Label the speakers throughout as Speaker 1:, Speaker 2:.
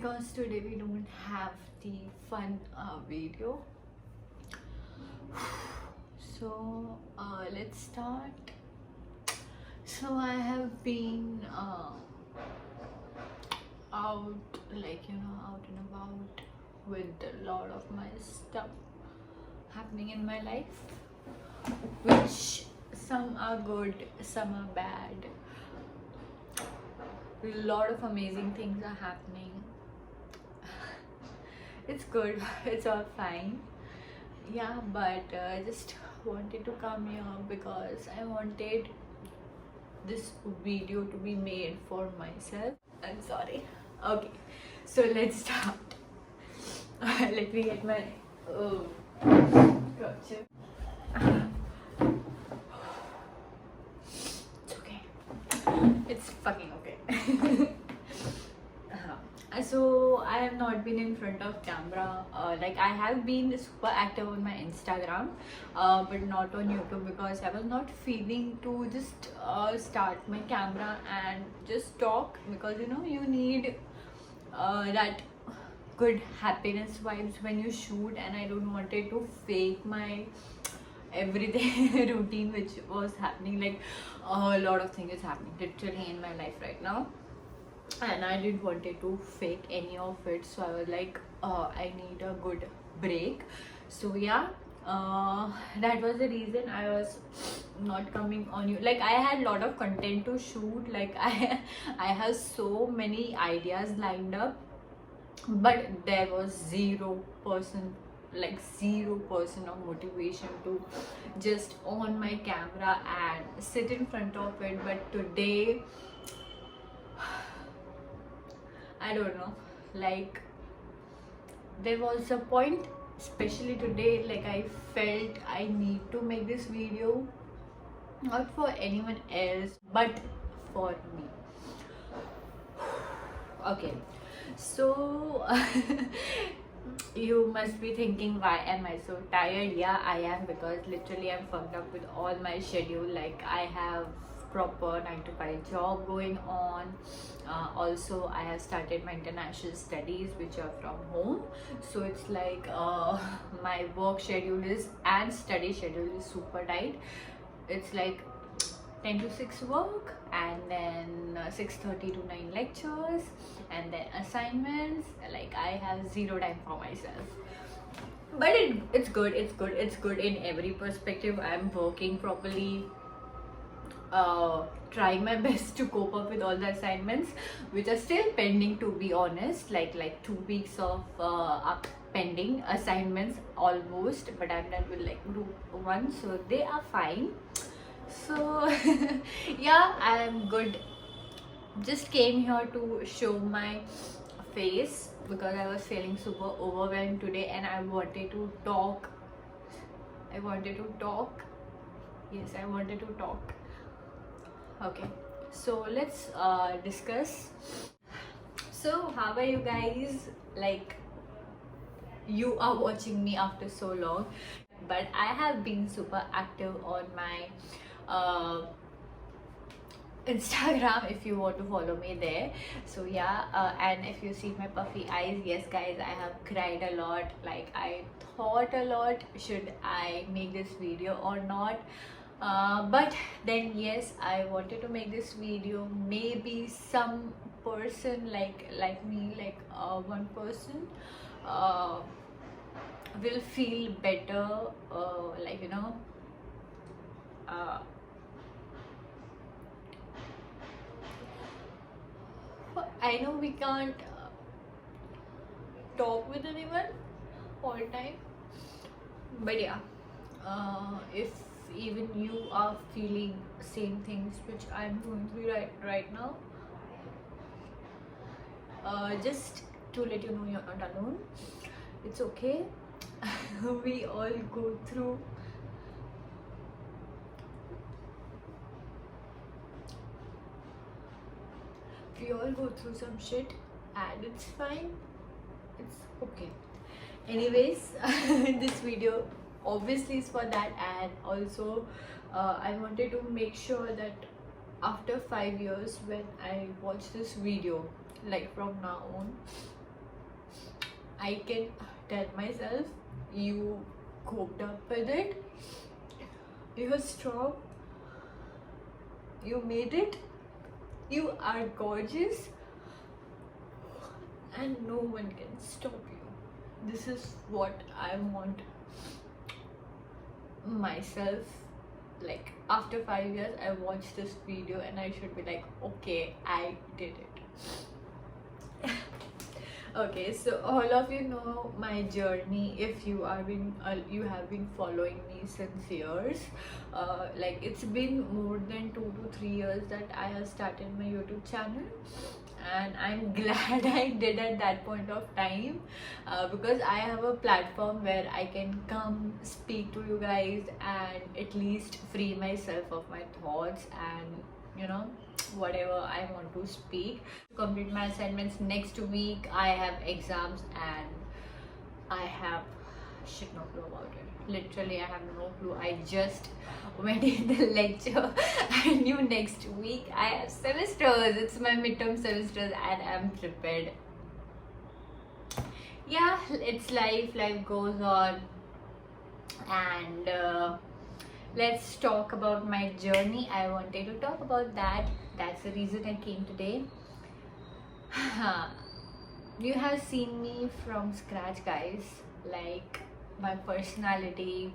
Speaker 1: because today we don't have the fun video. So let's start. So I have been out, out and about with a lot of my stuff happening in my life, which some are good, some are bad. A lot of amazing things are happening. It's good, it's all fine. Yeah, but I just wanted to come here because I wanted this video to be made for myself. I'm sorry. Okay, so let's start. Let me get my gotcha. It's okay. It's fucking okay. So I have not been in front of camera. Like I have been super active on my Instagram, but not on YouTube because I was not feeling to just start my camera and just talk, because you need that good happiness vibes when you shoot, and I don't wanted to fake my everyday routine which was happening. Like a lot of things is happening literally in my life right now, and I didn't wanted to fake any of it. So I was like, I need a good break. So yeah, that was the reason I was not coming on you. Like I had a lot of content to shoot. Like I have so many ideas lined up, but there was 0%, like 0% of motivation to just on my camera and sit in front of it. But today, I don't know, like there was a point, especially today, like I felt I need to make this video, not for anyone else but for me. Okay, so you must be thinking, why am I so tired? Yeah, I am, because literally I'm fucked up with all my schedule. Like I have proper 9 to 5 job going on. Also I have started my international studies which are from home, so it's like my work schedule is and study schedule is super tight. It's like 10 to 6 work, and then 6:30 to 9 lectures, and then assignments. Like I have 0 time for myself, but it's good, it's good in every perspective. I'm working properly, trying my best to cope up with all the assignments which are still pending, to be honest. Like 2 weeks of up pending assignments almost, but I'm done with like group 1, so they are fine. So yeah, I am good. Just came here to show my face because I was feeling super overwhelmed today, and I wanted to talk. Yes, I wanted to talk. Okay, so let's discuss. So how are you guys? Like, you are watching me after so long, but I have been super active on my Instagram if you want to follow me there. So yeah, and if you see my puffy eyes, yes guys, I have cried a lot. Like I thought a lot, should I make this video or not? But then yes, I wanted to make this video. Maybe some person like me, like one person will feel better, I know we can't talk with anyone all the time, but yeah, if even you are feeling same things which I'm going through right now, just to let you know, you're not alone. It's okay. We all go through some shit, and it's fine, it's okay. Anyways, this video obviously is for that, and also I wanted to make sure that after 5 years when I watch this video, like from now on, I can tell myself, you coped up with it, you're strong, you made it, you are gorgeous, and no one can stop you. This is what I want myself. Like after 5 years I watched this video and I should be like, okay, I did it. Okay, so all of you know my journey. If you are been you have been following me since years, like it's been more than 2 to 3 years that I have started my YouTube channel, and I'm glad I did at that point of time, because I have a platform where I can come speak to you guys and at least free myself of my thoughts and whatever I want to speak. To complete my assignments next week, I have exams and I have shit no clue about it. Literally I have no clue. I just went in the lecture. I knew next week I have semesters. It's my midterm semesters and I'm prepared. Yeah, it's life goes on. And let's talk about my journey. I wanted to talk about that. That's the reason I came today. You have seen me from scratch, guys. Like my personality,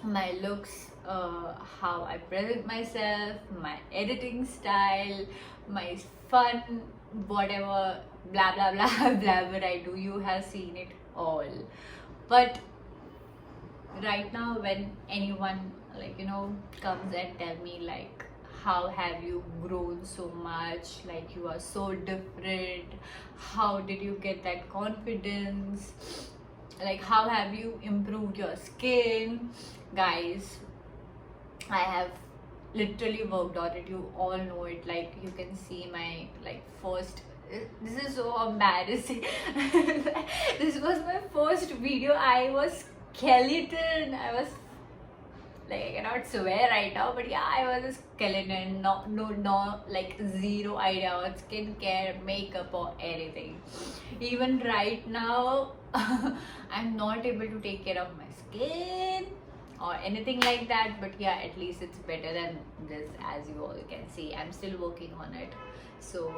Speaker 1: my looks, how I present myself, my editing style, my fun, whatever, blah blah blah blabber I do. You have seen it all. But right now when anyone comes and tell me like, how have you grown so much, like you are so different, how did you get that confidence, like how have you improved your skin, guys, I have literally worked on it. You all know it. Like you can see my first, this is so embarrassing. This was my first video. I was skeleton. I was like, I cannot swear right now, but yeah, I was a skeleton. No, like zero idea on skincare, makeup or anything. Even right now I'm not able to take care of my skin or anything like that, but yeah, at least it's better than this. As you all can see, I'm still working on it. So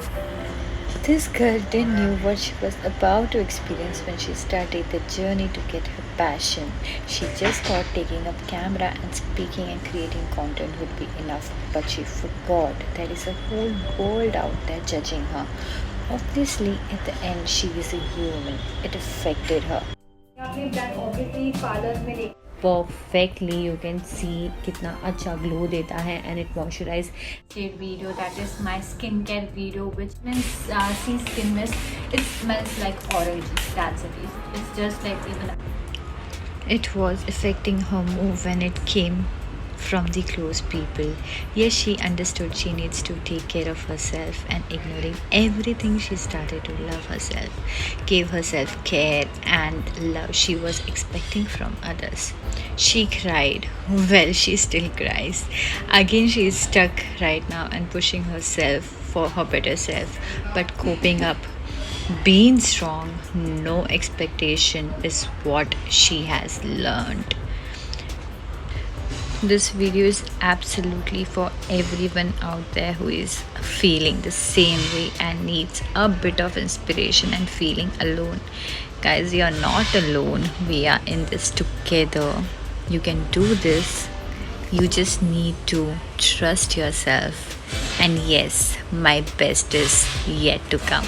Speaker 2: this girl didn't know what she was about to experience when she started the journey to get her passion. She just thought taking up camera and speaking and creating content would be enough, but she forgot there is a whole world out there judging her. Obviously, at the end, she is a human. It affected her. Perfectly, you can see कितना अच्छा glow देता है and it moisturize.
Speaker 1: Video, that is my skincare video, which means see skin mist. It smells like oranges. That's it. It's just like even.
Speaker 2: It was affecting her mood when it came from the close people. Yes, she understood she needs to take care of herself, and ignoring everything, she started to love herself, gave herself care and love she was expecting from others. She cried. Well, she still cries. Again, she is stuck right now and pushing herself for her better self, but coping up. Being strong, no expectation is what she has learned. This video is absolutely for everyone out there who is feeling the same way and needs a bit of inspiration and feeling alone. Guys, you're not alone. We are in this together. You can do this. You just need to trust yourself. And yes, my best is yet to come.